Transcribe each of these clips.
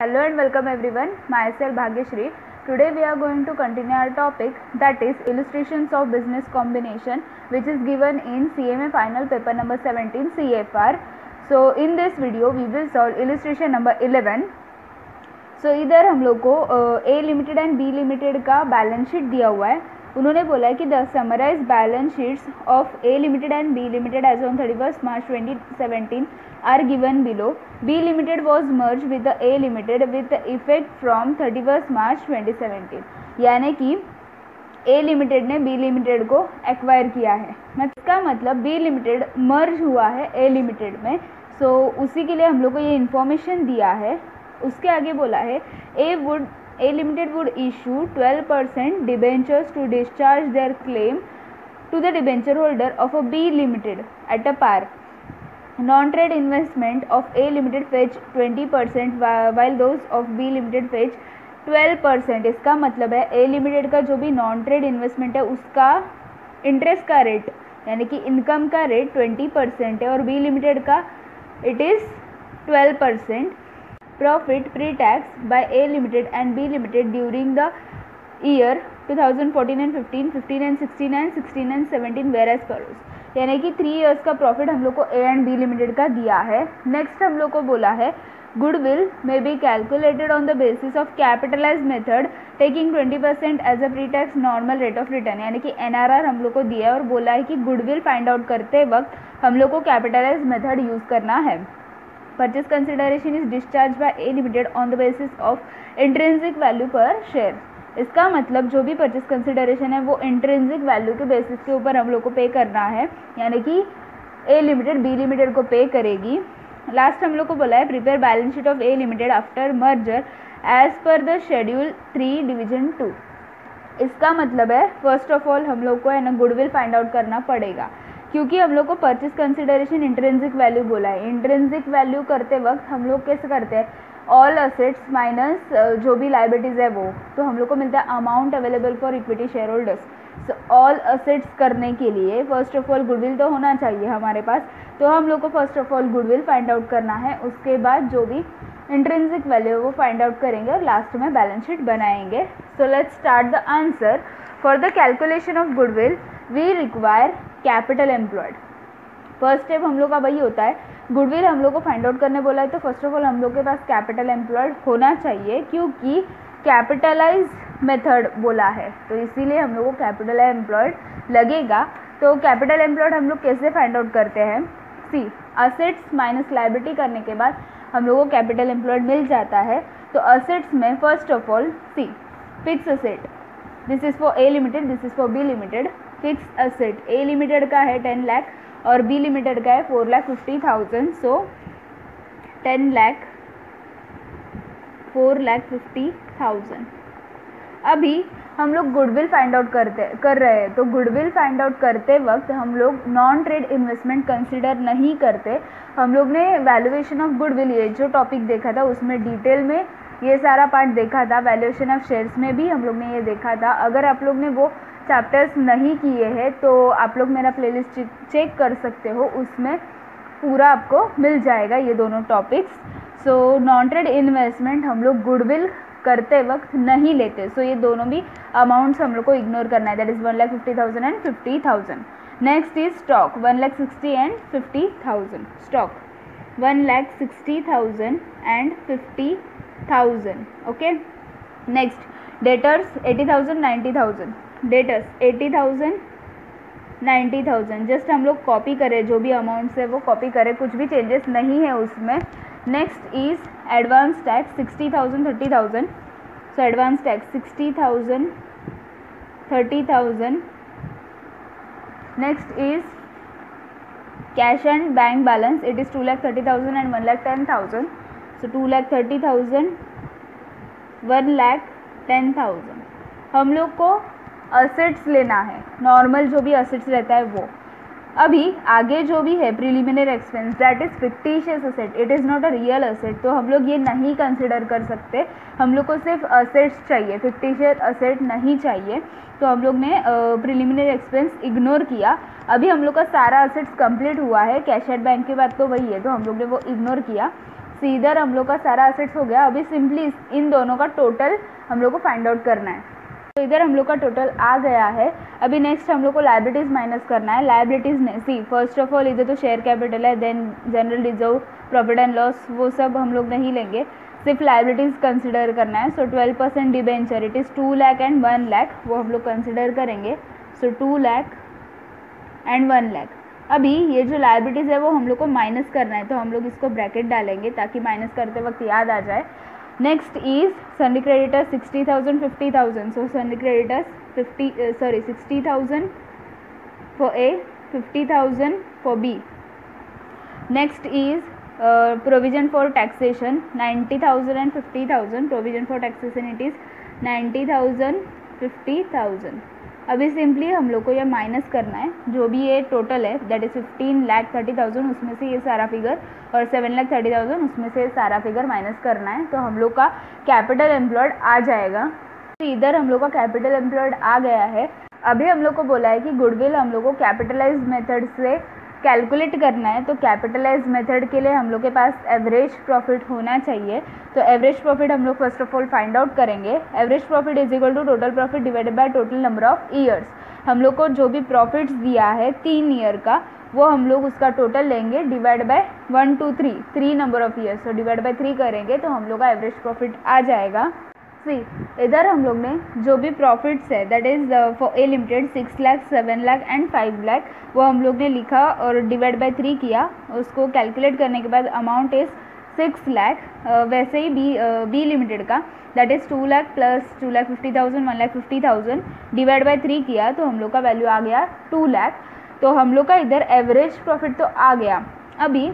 Hello and welcome everyone. Myself Bhagyashree. Today we are going to continue our topic, that is illustrations of business combination, which is given in CMA final paper number 17 CFR. So in this video we will solve illustration number 11. So इधर हम लोग को A limited and B limited का balance sheet दिया हुआ है. उन्होंने बोला है कि the summarise balance sheets of A limited and B limited as on 31st March 2017 are given below. B limited was merged with the A limited with effect from 31st March 2017. यानी कि A limited ने B limited को acquire किया है. इसका मतलब B limited मर्ज हुआ है A लिमिटेड में. सो उसी के लिए हम लोग को ये इन्फॉर्मेशन दिया है. उसके आगे बोला है A limited would issue 12% debentures to discharge their claim to the debenture holder of a B limited at a par. Non-trade investment of A limited fetch 20% while those of B limited fetch 12%. इसका मतलब है A limited का जो भी non trade investment है उसका interest का rate यानी कि इनकम का रेट 20% है और B लिमिटेड का it is 12%. Profit pre-tax by A limited and B limited during the year 2014 and 15, 15 and 16 and 16 and 17 whereas follows. यानी कि 3 इयर्स का प्रॉफिट हम लोग को A एंड B लिमिटेड का दिया है. नेक्स्ट हम लोग को बोला है goodwill may be calculated on the basis of capitalise method taking 20% as a pre tax normal rate of return. यानी कि NRR हम लोग को दिया है और बोला है कि गुडविल फाइंड आउट करते वक्त हम लोग को कैपिटलाइज मेथड यूज़ करना है. Purchase consideration is discharge bye A limited on the basis of intrinsic value per share. इसका मतलब जो भी परचेज कंसिडरेशन है वो इंट्रिंसिक वैल्यू के बेसिस के ऊपर हम लोग को पे करना है. यानी कि A लिमिटेड B लिमिटेड को पे करेगी. लास्ट हम लोग को बोला है prepare balance sheet of A limited after merger as per the schedule 3 division 2. इसका मतलब है फर्स्ट ऑफ ऑल हम लोग को है ना गुडविल फाइंड आउट करना पड़ेगा क्योंकि हम लोग को परचेज कंसिडरेशन इंट्रिंसिक वैल्यू बोला है. इंट्रिंसिक वैल्यू करते वक्त हम लोग कैसे करते हैं ऑल असेट्स माइनस जो भी लाइबिलिटीज़ है वो, तो हम लोग को मिलता है amount available for equity share holders. So all assets करने के लिए फर्स्ट ऑफ ऑल गुडविल तो होना चाहिए हमारे पास, तो हम लोग को first of all goodwill find out करना है. उसके बाद जो भी इंट्रिंसिक वैल्यू है वो फाइंड आउट करेंगे और लास्ट में बैलेंस शीट बनाएंगे. So let's start the answer. For the calculation of goodwill we require capital employed. First step हम लोग का वही होता है. गुडविल हम लोग को फाइंड आउट करने बोला है तो फर्स्ट ऑफ ऑल हम लोग के पास कैपिटल एम्प्लॉयड होना चाहिए क्योंकि कैपिटलाइज मेथड बोला है तो इसीलिए हम लोग को कैपिटल एम्प्लॉयड लगेगा. तो कैपिटल एम्प्लॉयड हम लोग कैसे फाइंड आउट करते हैं. सी असेट्स माइनस लायबिलिटी करने के बाद हम लोग को कैपिटल एम्प्लॉयड मिल जाता है. तो असेट्स में first of all see fix asset, this is for A limited, this is for B limited. Fix asset A limited का है 10 लाख और B लिमिटेड का है 4,50,000. सो 10 लाख 4,50,000. अभी हम लोग गुडविल फाइंड आउट कर रहे हैं. तो गुडविल फाइंड आउट करते वक्त हम लोग नॉन ट्रेड इन्वेस्टमेंट कंसिडर नहीं करते. हम लोग ने वैल्यूएशन ऑफ गुडविल ये जो टॉपिक देखा था उसमें डिटेल में ये सारा पार्ट देखा था. वैल्यूएशन ऑफ शेयर्स में भी हम लोग ने ये देखा था. अगर आप लोग ने वो चैप्टर्स नहीं किए हैं तो आप लोग मेरा प्लेलिस्ट चेक कर सकते हो, उसमें पूरा आपको मिल जाएगा ये दोनों topics. So non trade investment हम लोग गुडविल करते वक्त नहीं लेते. सो ये दोनों भी अमाउंट्स हम लोग को इग्नोर करना है. That is 1,50,000 and 50,000. Next is stock 1,60,000 and 50,000. Stock 1,60,000 and 50,000. Okay. Next debtors 80,000 90,000. Debtors 80,000 90,000. Just हम लोग कॉपी करें जो भी अमाउंट्स है वो कॉपी करें, कुछ भी चेंजेस नहीं है उसमें. Next is advance tax 60,000 30,000. So advance tax 60,000 30,000. Next is cash and bank balance, it is 2,30,000 and 1,10,000. सो 2,30,000 1,10,000. हम लोग को असेट्स लेना है, नॉर्मल जो भी असेट्स रहता है वो. अभी आगे जो भी है preliminary expense that is fictitious asset, it is not a real asset, तो हम लोग ये नहीं कंसिडर कर सकते. हम लोग को सिर्फ असेट्स चाहिए, फिक्टिशियस असेट नहीं चाहिए. तो हम लोग ने प्रिलिमिनरी एक्सपेंस इग्नोर किया. अभी हम लोग का सारा असेट्स कंप्लीट हुआ है. कैश एट बैंक की बात तो वही है तो हम लोग ने वो इग्नोर किया. सी इधर हम लोग का सारा एसेट्स हो गया। अभी सिंपली इन दोनों का टोटल हम लोग को फाइंड आउट करना है। तो इधर हम लोग का टोटल आ गया है। अभी नेक्स्ट हम लोग को लायबिलिटीज़ माइनस करना है। लायबिलिटीज़ ने सी फर्स्ट ऑफ ऑल इधर तो शेयर कैपिटल है, then general reserve, profit and loss, वो सब हम लोग नहीं लेंगे, सिर्फ लायबिलिटीज़ कंसिडर करना है। सो 12% debenture, it is 2 lakh and 1 lakh, वो हम लोग कंसिडर करेंगे। सो 2 लाख एंड 1 लाख। अभी ये जो लायबिलिटीज़ है वो हम लोग को माइनस करना है, तो हम लोग इसको ब्रैकेट डालेंगे ताकि माइनस करते वक्त याद आ जाए। Next is sundry creditors 60,000 50,000। So sundry creditors 60,000 for A, 50,000 for B. Next is provision for taxation 90,000 and 50,000। Provision for taxation it is 90,000 50,000। अभी सिंपली हम लोग को ये माइनस करना है, जो भी ये टोटल है दैट इज़ 15,30,000, उसमें से ये सारा फिगर, और 7,30,000 उसमें से सारा फिगर माइनस करना है। तो हम लोग का कैपिटल एम्प्लॉयड आ जाएगा। तो इधर हम लोग का कैपिटल एम्प्लॉयड आ गया है। अभी हम लोग को बोला है कि गुडविल हम लोग को कैपिटलाइज मेथड से कैलकुलेट करना है। तो कैपिटलाइज मेथड के लिए हम लोग के पास एवरेज प्रॉफिट होना चाहिए। तो एवरेज प्रॉफिट हम लोग first of all find out करेंगे। Average profit is equal to total profit divided by total number of years. हम लोग को जो भी प्रॉफिट्स दिया है 3 ईयर का, वो हम लोग उसका टोटल लेंगे divide by 1 2 3 number of years. तो डिवाइड बाय 3 करेंगे तो हम लोग का एवरेज प्रॉफिट आ जाएगा। सी इधर हम लोग ने जो भी प्रॉफिट्स है that is for A limited 6 lakh 7 lakh and 5 lakh, वो हम लोग ने लिखा और डिवाइड बाय 3 किया। उसको कैलकुलेट करने के बाद अमाउंट इज़ 6 लाख। वैसे ही बी लिमिटेड का that is 2 lakh plus 2,50,000 1,50,000 divide by 3 किया तो हम लोग का वैल्यू आ गया 2 लाख। तो हम लोग का इधर एवरेज प्रॉफिट तो आ गया। अभी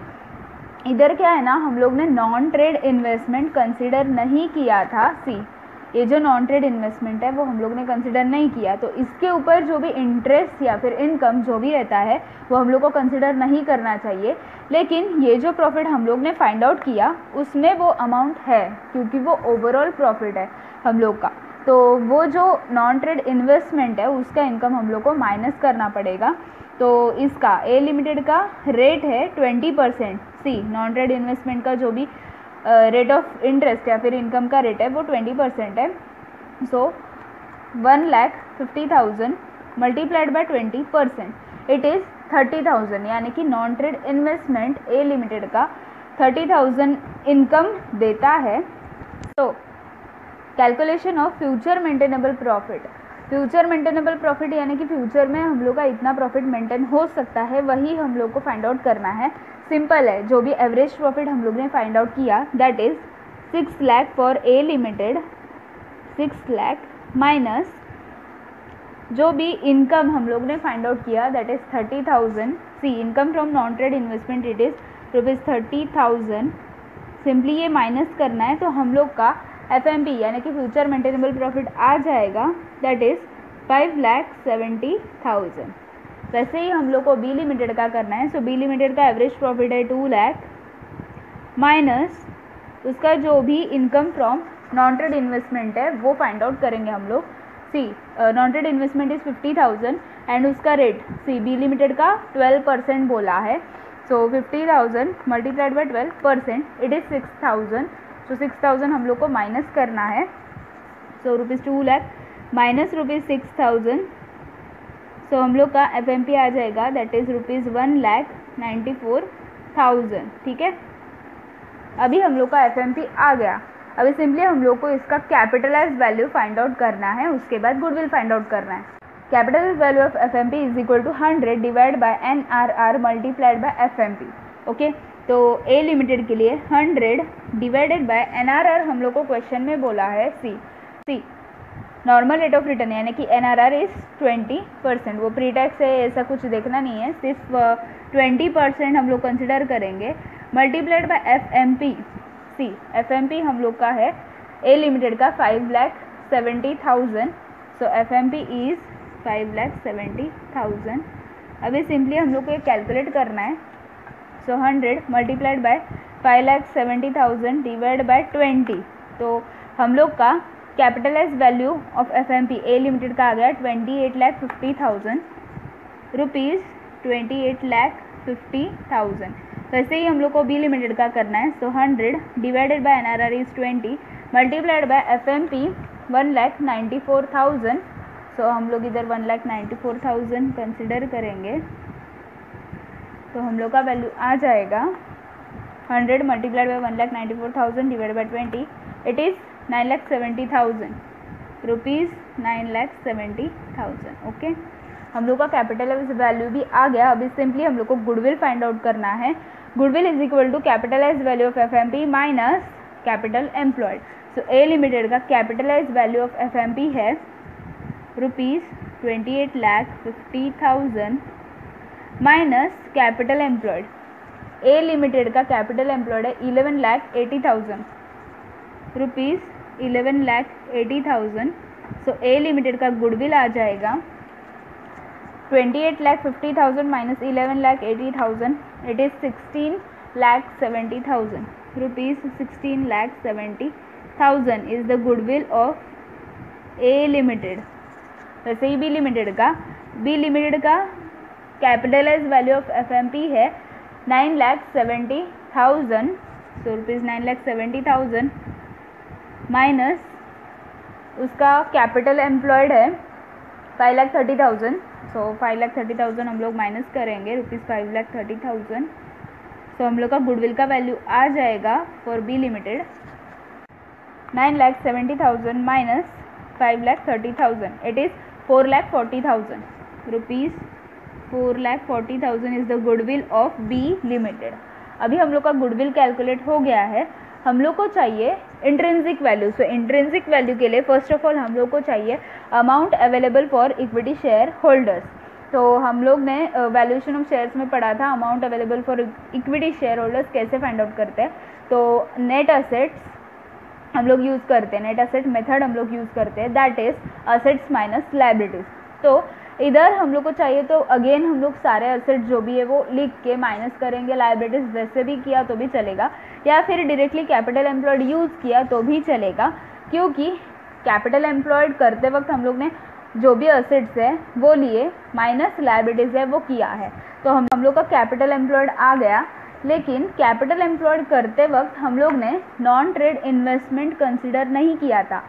इधर क्या है ना, हम लोग ने नॉन ट्रेड इन्वेस्टमेंट कंसिडर नहीं किया था। सी ये जो नॉन ट्रेड इन्वेस्टमेंट है वो हम लोग ने कंसिडर नहीं किया, तो इसके ऊपर जो भी इंटरेस्ट या फिर इनकम जो भी रहता है वो हम लोग को कंसिडर नहीं करना चाहिए। लेकिन ये जो प्रॉफिट हम लोग ने फाइंड आउट किया उसमें वो अमाउंट है, क्योंकि वो ओवरऑल प्रॉफिट है हम लोग का। तो वो जो नॉन ट्रेड इन्वेस्टमेंट है उसका इनकम हम लोग को माइनस करना पड़ेगा। तो इसका ए लिमिटेड का रेट है 20%। सी नॉन ट्रेड इन्वेस्टमेंट का जो भी रेट ऑफ इंटरेस्ट या फिर इनकम का रेट है वो 20% है। सो 1,50,000 मल्टीप्लाइड बाय 20% इट इज़ 30,000, यानी कि नॉन ट्रेड इन्वेस्टमेंट ए लिमिटेड का 30,000 इनकम देता है। तो calculation of future maintainable profit. Future maintainable profit यानी कि फ्यूचर में हम लोग का इतना प्रॉफिट मेंटेन हो सकता है, वही हम लोग को फाइंड आउट करना है। सिंपल है, जो भी एवरेज प्रॉफिट हम लोग ने फाइंड आउट किया that is 6 lakh for A limited, 6 lakh minus जो भी इनकम हम लोग ने फाइंड आउट किया that is 30,000। See income from non trade investment it is ₹30,000। Simply ये माइनस करना है तो हम लोग का FMP यानी कि फ्यूचर मेंटेनेबल प्रॉफिट आ जाएगा दैट इज़ 5,70,000। वैसे ही हम लोग को बी लिमिटेड का करना है। सो बी लिमिटेड का एवरेज प्रॉफिट है 2 लाख माइनस उसका जो भी income from non trade investment है वो फाइंड आउट करेंगे हम लोग। See non trade investment is 50,000 and उसका रेट सी बी लिमिटेड का 12% बोला है। So 50,000 multiplied by 12% it is 6,000। So 6,000 हम लोग को माइनस करना है। सो ₹2 लाख माइनस ₹6,000। सो हम लोग का FMP आ जाएगा दैट इज़ ₹1,94,000। ठीक है, अभी हम लोग का FMP आ गया। अभी सिंपली हम लोग को इसका कैपिटलाइज वैल्यू फाइंड आउट करना है, उसके बाद गुडविल फाइंड आउट करना है। Capital value of FMP is equal to 100 divide by NRR multiplied by FMP। Okay, तो ए लिमिटेड के लिए 100 डिवाइडेड बाय NRR हम लोग को क्वेश्चन में बोला है सी नॉर्मल रेट ऑफ रिटर्न यानी कि NRR इज़ 20%। वो प्री टैक्स है ऐसा कुछ देखना नहीं है, सिर्फ 20% हम लोग कंसिडर करेंगे multiplied by FMP। See FMP हम लोग का है ए लिमिटेड का 5,70,000। So FMP is 5,70,000। अभी सिंपली हम लोग को कैलकुलेट करना है। So 100 multiplied by 5,70,000 divide by 20। तो हम लोग का capitalise value of FMP A limited का आ गया 28,50,000 रुपीज़, 28,50,000। वैसे ही हम लोग को बी लिमिटेड का करना है। So 100 divided by NRR is 20 multiplied by FMP 1,94,000। सो हम लोग इधर 1,94,000 कंसिडर करेंगे तो हम लोग का वैल्यू आ जाएगा 100 multiplied bye 1,94,000 divide by 20, it is 9,70,000 rupees, 9,70,000। Okay, हम लोग का कैपिटल वैल्यू भी आ गया। अभी सिंपली हम लोग को गुडविल फाइंड आउट करना है। Goodwill is equal to capitalise value of FMP minus capital employed. So A limited का कैपिटलाइज वैल्यू ऑफ FMP है ₹28,50,000 minus capital employed. A limited का कैपिटल एम्प्लॉयड है 11,80,000 रुपीज़, 11,80,000। सो ए लिमिटेड का goodwill आ जाएगा 28,50,000 minus 11,80,000, it is 16,70,000 rupees, 16,70,000 is the goodwill of A limited. वैसे ही B limited का कैपिटलाइज वैल्यू ऑफ FMP है 9,70,000, सो रुपीज़ 9,70,000 माइनस उसका कैपिटल एम्प्लॉयड है 5,30,000। सो 5,30,000 हम लोग माइनस करेंगे रुपीज़ 5,30,000। सो हम लोग का गुडविल का वैल्यू आ जाएगा for B limited 9,70,000 minus 5,30,000, it is 4,40,000 rupees, 4,40,000 is the goodwill of B limited. अभी हम लोग का गुडविल कैलकुलेट हो गया है। हम लोग को चाहिए इंट्रिंसिक वैल्यू। सो इंट्रिंसिक वैल्यू के लिए फर्स्ट ऑफ ऑल हम लोग को चाहिए amount available for equity share holders. तो हम लोग ने वैल्यूएशन ऑफ शेयर्स में पढ़ा था amount available for equity share holders कैसे फाइंड आउट करते हैं। तो नेट असेट्स हम लोग यूज़ करते हैं, नेट असेट मेथड हम लोग यूज़ करते हैं, that is assets minus liabilities. तो इधर हम लोग को चाहिए तो अगेन हम लोग सारे असेट जो भी है वो लिख के माइनस करेंगे, लायबिलिटीज़ वैसे भी किया तो भी चलेगा, या फिर डायरेक्टली कैपिटल एम्प्लॉयड यूज़ किया तो भी चलेगा, क्योंकि कैपिटल एम्प्लॉयड करते वक्त हम लोग ने जो भी असेट्स है वो लिए माइनस लायबिलिटीज़ है वो किया है। तो हम लोग का कैपिटल एम्प्लॉयड आ गया, लेकिन कैपिटल एम्प्लॉयड करते वक्त हम लोग ने नॉन ट्रेड इन्वेस्टमेंट कंसिडर नहीं किया था।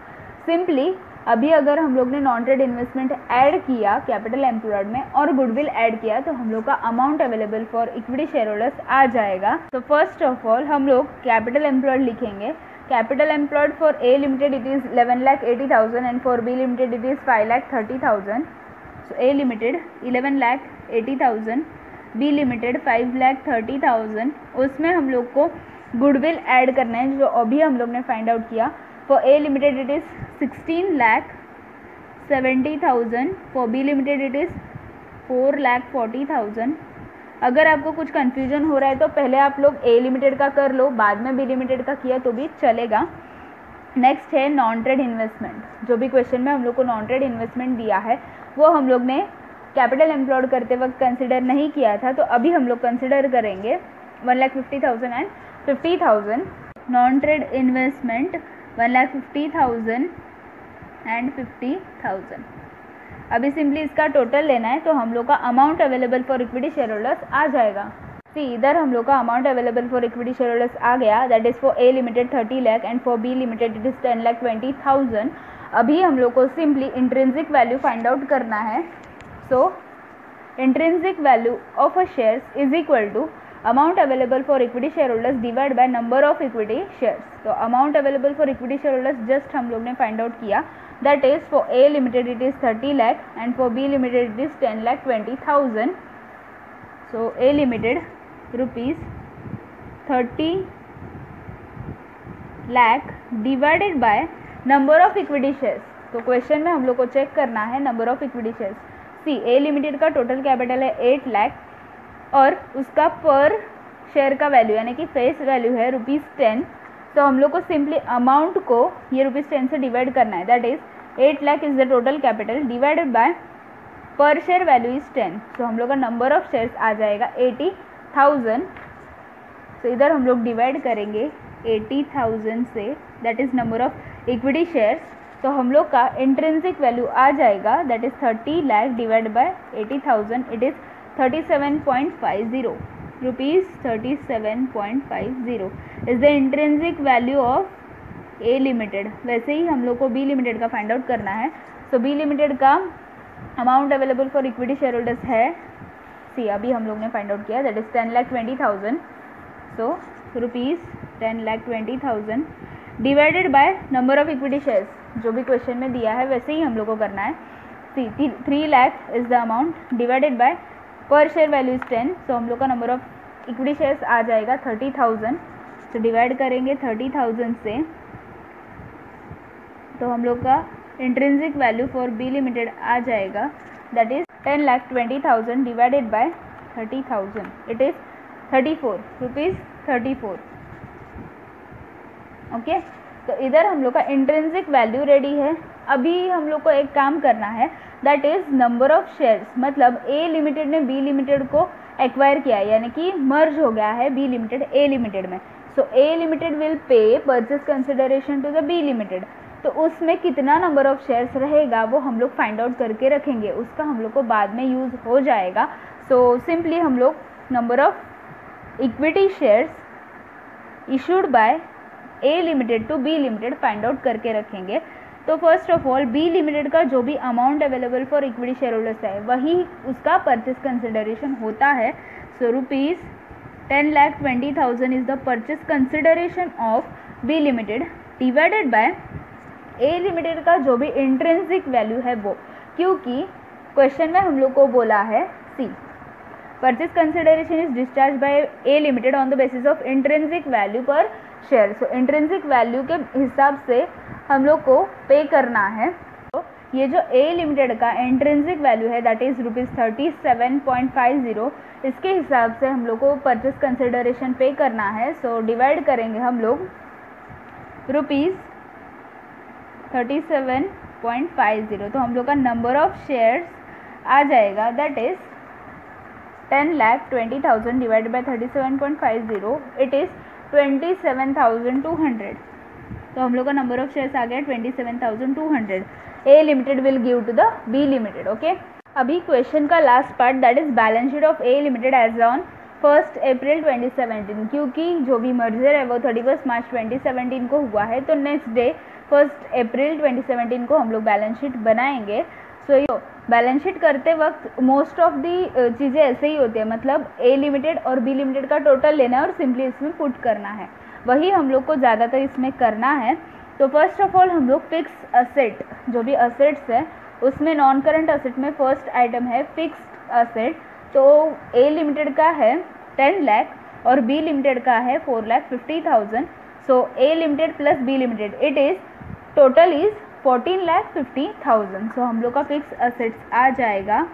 सिंपली अभी अगर हम लोग ने नॉन ट्रेड इन्वेस्टमेंट ऐड किया कैपिटल एम्प्लॉयड में और गुडविल ऐड किया तो हम लोग का amount available for equity share holders आ जाएगा। तो फर्स्ट ऑफ ऑल हम लोग कैपिटल एम्प्लॉयड लिखेंगे। Capital employed for A limited it is 11,80,000 and for B limited it is 5,30,000। So A limited 11,80,000, B limited 5,30,000। उसमें हम लोग को गुडविल ऐड करना है जो अभी हम लोग ने फाइंड आउट किया। For A limited it is 16,70,000, for B limited it is 4,40,000। अगर आपको कुछ कन्फ्यूजन हो रहा है तो पहले आप लोग ए लिमिटेड का कर लो, बाद में बी लिमिटेड का किया तो भी चलेगा। नेक्स्ट है नॉन ट्रेड इन्वेस्टमेंट। जो भी क्वेश्चन में हम लोग को नॉन ट्रेड इन्वेस्टमेंट दिया है वो हम लोग ने कैपिटल एम्प्लॉयड करते वक्त कंसिडर नहीं किया था, तो अभी हम लोग कंसिडर करेंगे 1,50,000 and 50,000। Non trade investment 1,50,000 and 50,000। अभी सिंपली इसका टोटल लेना है तो हम लोग का amount available for equity share holders आ जाएगा। इधर हम लोग का amount available for equity share holders आ गया, that is for A limited 30 lakh and for B limited it is 10,20,000। अभी हम लोग को simply intrinsic value find out करना है। So intrinsic value of a shares is equal to amount available for equity share holders divide by number of equity shares. तो amount available for equity share holders just हम लोग ने find out किया, that is for A limited it is 30 lakh and for B limited it is 10,20,000। So A limited rupees 30 lakh divided by number of equity shares. तो question में हम लोग को check करना है number of equity shares. See A limited का total capital है 8 लाख और उसका पर शेयर का वैल्यू यानी कि फेस वैल्यू है ₹10। तो हम लोग को सिंपली अमाउंट को ये ₹10 से डिवाइड करना है, that is 8 lakh is the total capital divided by पर शेयर वैल्यू इज़ 10। तो हम लोग का नंबर ऑफ शेयर्स आ जाएगा 80,000। तो इधर हम लोग डिवाइड करेंगे 80,000 से, that is number of equity shares. तो हम लोग का इंट्रिंसिक वैल्यू आ जाएगा, that is 30 lakh divide by 80,000, it is 37.50 ₹37.50 is the intrinsic value of A limited. वैसे ही हम लोग को बी लिमिटेड का फाइंड आउट करना है। सो बी लिमिटेड का amount available for equity share holders है सी, अभी हम लोग ने फाइंड आउट किया, that is 10,20,000। So ₹10,20,000 divided by number of equity shares, जो भी क्वेश्चन में दिया है वैसे ही हम लोग को करना है। सी 3 lakh is the amount divided by पर शेयर वैल्यू इज 10, सो हम लोग का नंबर ऑफ इक्विटी शेयर्स आ जाएगा 30,000। सो डिवाइड करेंगे 30,000 से, तो हम लोग का intrinsic value for B limited आ जाएगा, that is 10,20,000 divided by 30,000, it is ₹34। Okay, तो इधर हम लोग का इंट्रिंसिक वैल्यू रेडी है। अभी हम लोग को एक काम करना है, that is number of shares, मतलब ए लिमिटेड ने बी लिमिटेड को एक्वायर किया है, यानी कि मर्ज हो गया है बी लिमिटेड ए लिमिटेड में। So A limited will pay purchase consideration to the B limited, तो उसमें कितना नंबर ऑफ शेयर्स रहेगा वो हम लोग फाइंड आउट करके रखेंगे, उसका हम लोग को बाद में यूज़ हो जाएगा। सो सिंपली हम लोग number of equity shares issued by A limited to B limited find out करके रखेंगे। तो first of all B limited का जो भी amount available for equity share holders है वही उसका परचेज कंसिडरेशन होता है। So ₹10,20,000 is the purchase consideration of B limited divided by A limited का जो भी इंट्रिंसिक वैल्यू है वो, क्योंकि क्वेश्चन में हम लोग को बोला है see purchase consideration is discharge by A limited on the basis of intrinsic value per share. So intrinsic value के हिसाब से हम लोग को पे करना है। तो ये जो ए लिमिटेड का इंट्रिंसिक वैल्यू है दैट इज ₹37.50, इसके हिसाब से हम लोग को परचेज कंसिडरेशन पे करना है। सो डिवाइड करेंगे हम लोग ₹37.50, तो हम लोग का नंबर ऑफ शेयर्स आ जाएगा, that is 10,20,000 divided bye 37.50, it is 27,200। तो हम लोग का नंबर ऑफ शेयर्स आ गया 27,200 A limited will give to the B limited. Okay, अभी क्वेश्चन का last part that is balance sheet of A limited as on 1 April 2017, क्योंकि जो भी मर्जर है वो 31 मार्च 2017 को हुआ है, तो नेक्स्ट डे 1 अप्रैल 2017 को हम लोग बैलेंस शीट बनाएंगे। सो यो बैलेंस शीट करते वक्त मोस्ट ऑफ दी चीज़ें ऐसे ही होती है, मतलब ए लिमिटेड और बी लिमिटेड का टोटल लेना है और सिंपली इसमें पुट करना है, वही हम लोग को ज़्यादातर इसमें करना है। तो फर्स्ट ऑफ ऑल हम लोग फिक्स असेट, जो भी असेट्स है उसमें नॉन करंट असेट में फर्स्ट आइटम है फिक्स्ड असेट। तो ए लिमिटेड का है 10 लाख और बी लिमिटेड का है 4,50,000। So A limited plus B limited it is total is 14,50,000। सो हम लोग का फिक्स असेट्स आ जाएगा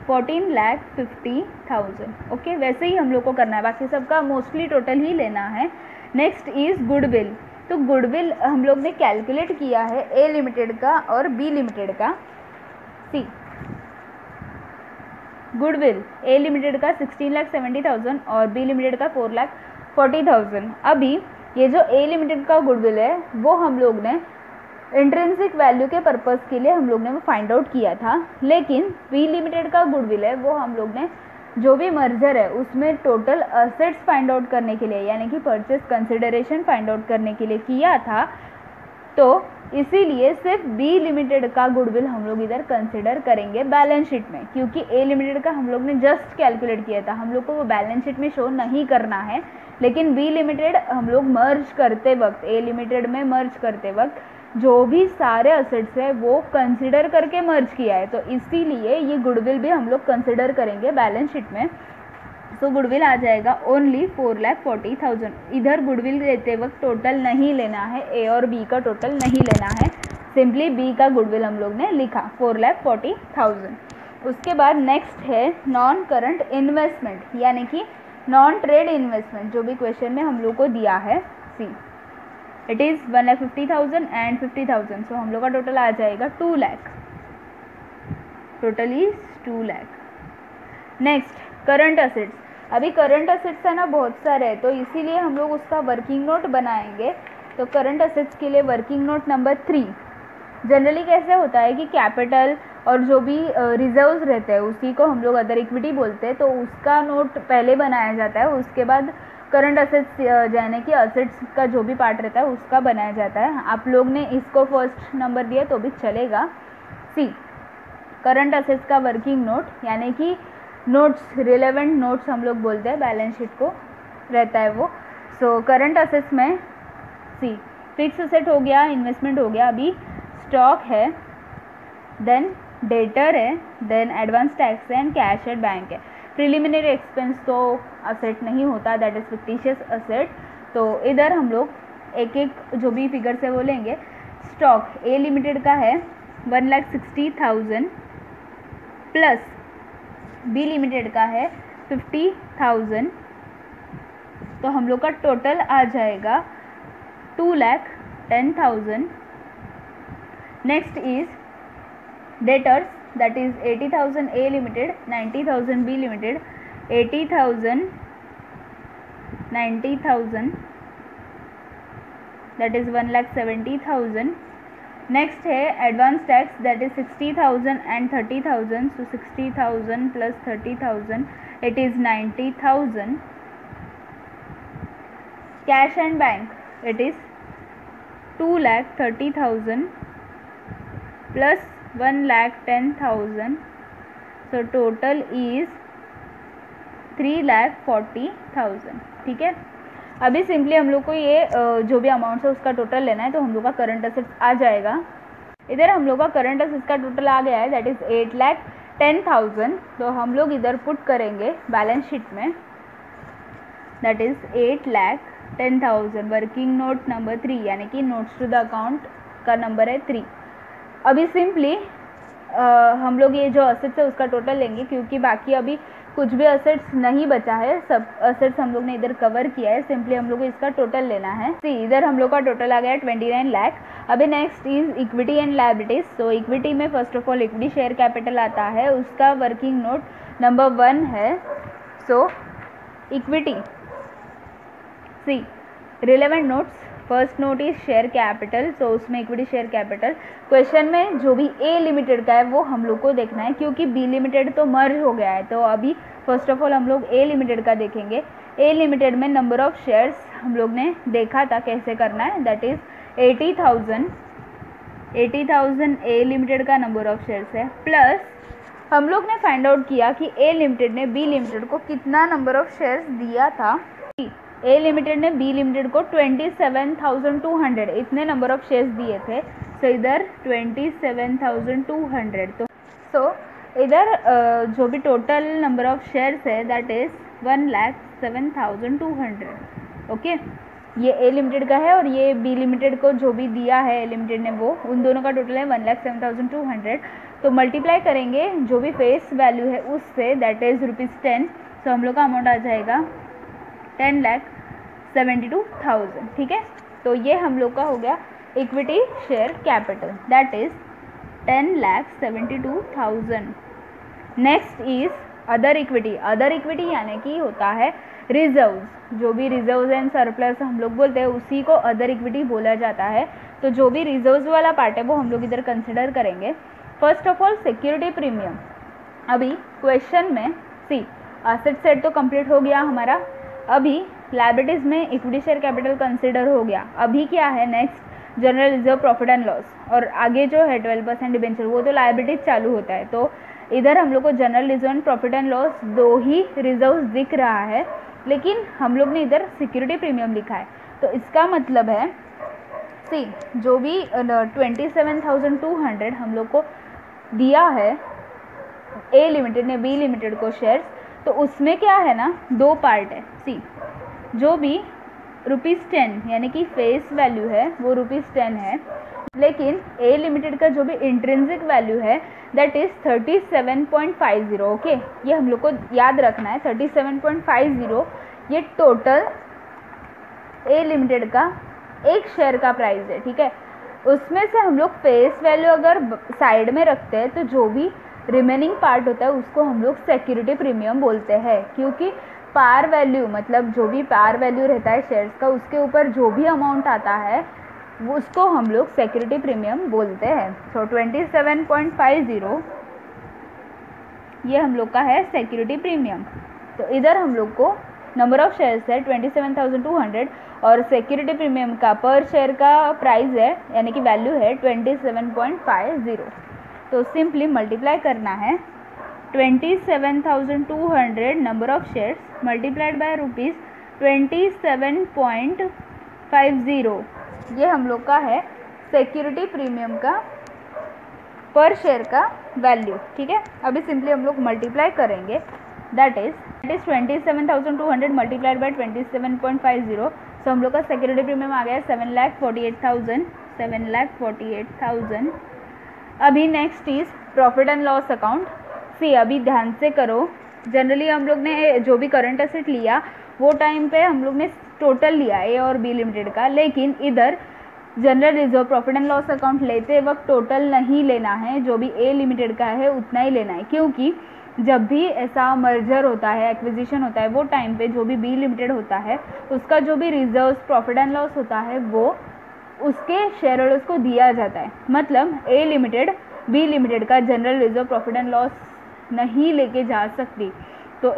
14,50,000। ओके, वैसे ही हम लोग को करना है, बाकी सबका मोस्टली टोटल ही लेना है। Next is goodwill. तो गुडविल हम लोग ने कैलकुलेट किया है ए लिमिटेड का और बी लिमिटेड का। सी गुडविल ए लिमिटेड का 16,70,000 और बी लिमिटेड का 4,40,000। अभी ये जो ए लिमिटेड का गुडविल है वो हम लोग ने इंट्रिंसिक वैल्यू के पर्पज़ के लिए हम लोग ने वो फाइंड आउट किया था, लेकिन बी लिमिटेड का गुडविल है वो हम लोग ने जो भी मर्जर है उसमें टोटल असेट्स फाइंड आउट करने के लिए, यानी कि परचेज कंसिडरेशन फाइंड आउट करने के लिए किया था। तो इसीलिए सिर्फ बी लिमिटेड का गुडविल हम लोग इधर कंसिडर करेंगे बैलेंस शीट में, क्योंकि ए लिमिटेड का हम लोग ने जस्ट कैलकुलेट किया था, हम लोग को वो बैलेंस शीट में शो नहीं करना है। लेकिन बी लिमिटेड हम लोग मर्ज करते वक्त, ए लिमिटेड में मर्ज करते वक्त जो भी सारे असेट्स है वो कंसिडर करके मर्ज किया है, तो इसीलिए ये गुडविल भी हम लोग कंसिडर करेंगे बैलेंस शीट में। सो गुडविल आ जाएगा ओनली 4,40,000। इधर गुडविल लेते वक्त टोटल नहीं लेना है, ए और बी का टोटल नहीं लेना है, सिंपली बी का गुडविल हम लोग ने लिखा 4,40,000। उसके बाद नेक्स्ट है नॉन करंट इन्वेस्टमेंट, यानी कि नॉन ट्रेड इन्वेस्टमेंट, जो भी क्वेश्चन में हम लोग को दिया है। See it is 1,50,000 and 50,000। सो हम लोग का टोटल आ जाएगा 2 lakh, total is 2 lakh. Next current assets. अभी करंट असेट्स है ना बहुत सारे हैं, तो इसीलिए हम लोग उसका वर्किंग नोट बनाएंगे। तो करंट असेट्स के लिए वर्किंग नोट नंबर 3 जनरली कैसे होता है कि कैपिटल और जो भी रिजर्व्स रहते हैं उसी को हम लोग अदर इक्विटी बोलते हैं। तो उसका नोट पहले बनाया जाता है, उसके बाद करंट असेट्स यानी कि असेट्स का जो भी पार्ट रहता है उसका बनाया जाता है। आप लोग ने इसको फर्स्ट नंबर दिया तो भी चलेगा। सी, करंट असेट्स का वर्किंग नोट यानी कि नोट्स, रिलेवेंट नोट्स हम लोग बोलते हैं, बैलेंस शीट को रहता है वो। सो करंट असेट्स में सी, फिक्स असेट हो गया, इन्वेस्टमेंट हो गया, अभी स्टॉक है, देन डेटर है, देन एडवांस टैक्स है एंड कैश एट बैंक है। प्रिलिमिनरी एक्सपेंस तो असेट नहीं होता, दैट इज फिक्टिशियस असेट। तो इधर हम लोग एक एक जो भी फिगर्स है वो लेंगे। स्टॉक ए लिमिटेड का है 1,60,000 प्लस बी लिमिटेड का है 50,000, तो हम लोग का टोटल आ जाएगा 2,10,000। Next is debtors, that is 80,000 A limited, 90,000 B limited, 80,000, 90,000, that is 1,70,000। Next है advance tax, that is 60,000 and 30,000, so 60,000 plus 30,000 it is 90,000। Cash and bank it is 2,30,000 plus 1,10,000, so total is 3,40,000। ठीक है, अभी simply हम लोग को ये जो भी अमाउंट है उसका टोटल लेना है, तो हम लोग का करंट असेट्स आ जाएगा। इधर हम लोग का करंट असेट्स का टोटल आ गया है, दैट इज 8,10,000। तो हम लोग इधर पुट करेंगे बैलेंस शीट में, that is 8,10,000। Working note number 3 यानी कि नोट्स टू द अकाउंट का नंबर है 3। अभी सिंपली हम लोग ये जो असेट्स है उसका टोटल लेंगे, क्योंकि बाकी अभी कुछ भी असेट्स नहीं बचा है, सब असेट्स हम लोग ने इधर कवर किया है। सिंपली हम लोग को इसका टोटल लेना है। सी, इधर हम लोग का टोटल आ गया है 29 लाख। अभी next is equity and liabilities. So equity में first of all equity share capital आता है, उसका वर्किंग नोट नंबर 1 है। So equity, see, relevant notes, first note is share capital, so उसमें इक्विटी शेयर कैपिटल। क्वेश्चन में जो भी ए limited का है वो हम लोग को देखना है, क्योंकि बी लिमिटेड तो मर्ज हो गया है। तो अभी फर्स्ट ऑफ ऑल हम लोग ए लिमिटेड का देखेंगे। ए लिमिटेड में नंबर ऑफ शेयर्स हम लोग ने देखा था कैसे करना है, दैट इज 80,000। 80,000 ए लिमिटेड का नंबर ऑफ शेयर्स है, प्लस हम लोग ने फाइंड आउट किया कि ए लिमिटेड ने बी लिमिटेड को कितना नंबर ऑफ शेयर्स दिया था। ए लिमिटेड ने बी लिमिटेड को 27,200 इतने नंबर ऑफ शेयर्स दिए थे। सो इधर 27,200, तो इधर जो भी टोटल नंबर ऑफ शेयर्स है दैट इज 1,07,200। ओके, ये ए लिमिटेड का है और ये बी लिमिटेड को जो भी दिया है ए लिमिटेड ने वो, उन दोनों का टोटल है 1,07,200। तो मल्टीप्लाई करेंगे जो भी फेस वैल्यू है उससे, दैट इज ₹10। सो हम लोग का अमाउंट आ जाएगा 10,72,000। ठीक है, तो ये हम लोग का हो गया equity share capital, that is 10,72,000। Next is other equity. Other equity यानी कि होता है रिजर्व्स, जो भी रिजर्व्स एंड सरप्लस हम लोग बोलते हैं उसी को अदर इक्विटी बोला जाता है। तो जो भी रिजर्व्स वाला पार्ट है वो हम लोग इधर कंसिडर करेंगे। First of all security premium. अभी क्वेश्चन में सी, एसेट सेट तो कंप्लीट हो गया हमारा, अभी लायबिलिटीज में इक्विटी शेयर कैपिटल कंसिडर हो गया। अभी क्या है next, general reserve, profit and loss, और आगे जो है 12% डिबेंचर, वो तो लायबिलिटीज चालू होता है। तो इधर हम लोग को general reserve and profit and loss दो ही रिजर्व दिख रहा है, लेकिन हम लोग ने इधर सिक्योरिटी प्रीमियम लिखा है। तो इसका मतलब है सी, जो भी 27,200 हम लोग को दिया है ए लिमिटेड ने बी लिमिटेड को शेयर्स, तो उसमें क्या है ना, दो पार्ट है। सी, जो भी ₹10 यानी कि फेस वैल्यू है वो ₹10 है, लेकिन ए लिमिटेड का जो भी इंट्रिंसिक वैल्यू है दैट इज 37.50। ओके, ये हम लोग को याद रखना है। 37.50 ये टोटल ए लिमिटेड का एक शेयर का प्राइस है। ठीक है, उसमें से हम लोग फेस वैल्यू अगर साइड में रखते हैं तो जो भी रिमेनिंग पार्ट होता है उसको हम लोग सिक्योरिटी प्रीमियम बोलते हैं, क्योंकि पार वैल्यू मतलब जो भी पार वैल्यू रहता है शेयर्स का उसके ऊपर जो भी अमाउंट आता है उसको हम लोग सिक्योरिटी प्रीमियम बोलते हैं। सो 27.50 ये हम लोग का है सिक्योरिटी प्रीमियम। तो इधर हम लोग को नंबर ऑफ शेयर्स है 27,200 और सिक्योरिटी प्रीमियम का पर शेयर का प्राइस है यानी कि वैल्यू है 27.50। तो सिंपली मल्टीप्लाई करना है 27,200 number of shares multiplied by ₹27.50। ये हम लोग का है सिक्योरिटी प्रीमियम का पर शेयर का वैल्यू। ठीक है, अभी सिंपली हम लोग मल्टीप्लाई करेंगे that is 27,200 multiplied by 27.50। So हम लोग का सिक्योरिटी प्रीमियम आ गया 7,48,000। अभी next is profit and loss account. See अभी ध्यान से करो, जनरली हम लोग ने जो भी करंट एसेट लिया वो टाइम पे हम लोग ने टोटल लिया ए और बी लिमिटेड का, लेकिन इधर general reserve profit and loss account लेते वक्त टोटल नहीं लेना है, जो भी ए लिमिटेड का है उतना ही लेना है, क्योंकि जब भी ऐसा मर्जर होता है, एक्विजिशन होता है, वो टाइम पे जो भी बी लिमिटेड होता है उसका जो भी रिजर्व प्रॉफिट एंड लॉस होता है वो उसके शेयर होल्डर्स को दिया जाता है। मतलब ए लिमिटेड बी लिमिटेड का general reserve profit and loss नहीं लेके जा सकती, तो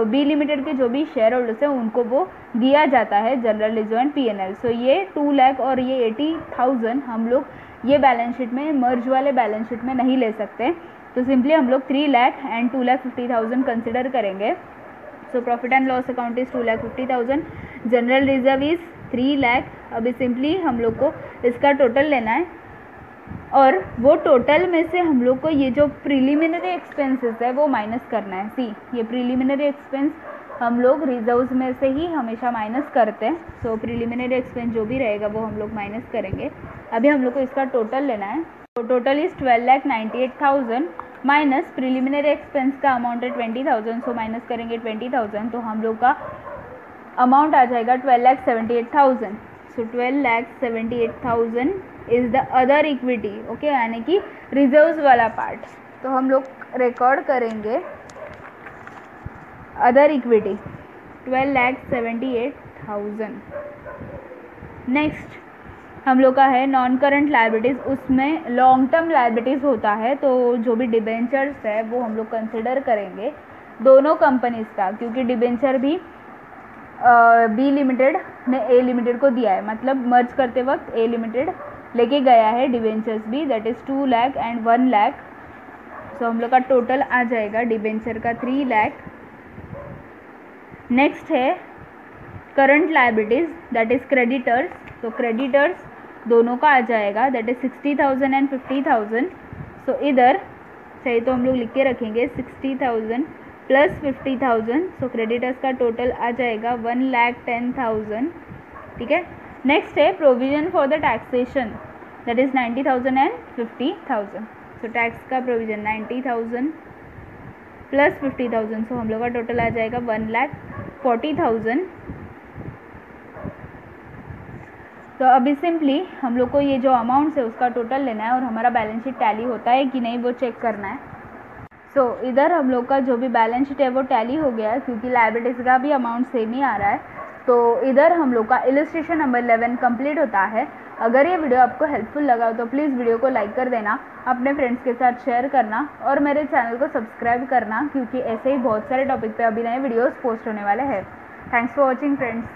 बी लिमिटेड के जो भी शेयर होल्डर्स हैं उनको वो दिया जाता है जनरल रिजर्व एंड पीएनएल। सो ये 2 लाख और ये 80,000 हम लोग ये बैलेंस शीट में मर्ज वाले बैलेंस शीट में नहीं ले सकते, तो सिंपली हम लोग 3 लाख एंड 2,50,000 कंसिडर करेंगे। So profit and loss account is 2,50,000, general reserve is 3 lakh. अभी सिंपली हम लोग को इसका टोटल लेना है और वो टोटल में से हम लोग को ये जो प्रिलिमिनरी एक्सपेंसेस है वो माइनस करना है। सी ये प्रिलिमिनरी एक्सपेंस हम लोग रिजर्व्स में से ही हमेशा माइनस करते हैं। सो प्रिलिमिनरी एक्सपेंस जो भी रहेगा वो हम लोग माइनस करेंगे। अभी हम लोग को इसका टोटल लेना है। तो total is 12,98,000 minus preliminary expense का अमाउंट है 20,000। सो माइनस करेंगे 20,000 तो हम लोग का अमाउंट आ जाएगा 12,78,000। सो 12,78,000 is the other equity. Okay, यानी कि रिजर्व्स वाला पार्ट। तो हम लोग रिकॉर्ड करेंगे अदर इक्विटी 12,78,000। नेक्स्ट हम लोग का है नॉन करंट लायबिलिटीज़, उसमें लॉन्ग टर्म लायबिलिटीज़ होता है, तो जो भी डिबेंचर्स है वो हम लोग कंसिडर करेंगे दोनों कंपनीज का, क्योंकि डिबेंचर भी बी लिमिटेड ने ए लिमिटेड को दिया है, मतलब मर्ज करते वक्त ए लिमिटेड लेके गया है डिबेंचर्स भी, that is 2 lakh and 1 lakh. So हम लोग का टोटल आ जाएगा डिबेंचर का 3 लाख। नेक्स्ट है current liabilities that is creditors. तो क्रेडिटर्स दोनों का आ जाएगा दैट इज़ 60,000 एंड 50,000। सो इधर चाहिए तो हम लोग लिख के रखेंगे 60,000 प्लस 50,000। सो क्रेडिटर्स का टोटल आ जाएगा 1,10,000। ठीक है, नेक्स्ट है provision for the taxation that is 90,000 and 50,000। So tax का प्रोविजन 90,000 प्लस 50,000। सो हम लोग का टोटल आ जाएगा 1,40,000। तो अभी सिंपली हम लोग को ये जो अमाउंट्स है उसका टोटल लेना है और हमारा बैलेंस शीट टैली होता है कि नहीं वो चेक करना है। सो इधर हम लोग का जो भी बैलेंस शीट है वो टैली हो गया है, क्योंकि लायबिलिटीज़ का भी अमाउंट सेम ही आ रहा है। तो इधर हम लोग का इलस्ट्रेशन नंबर 11 कंप्लीट होता है। अगर ये वीडियो आपको हेल्पफुल लगा हो तो प्लीज़ वीडियो को लाइक कर देना, अपने फ्रेंड्स के साथ शेयर करना और मेरे चैनल को सब्सक्राइब करना, क्योंकि ऐसे ही बहुत सारे टॉपिक पे अभी नए वीडियोस पोस्ट होने वाले हैं। Thanks for watching friends.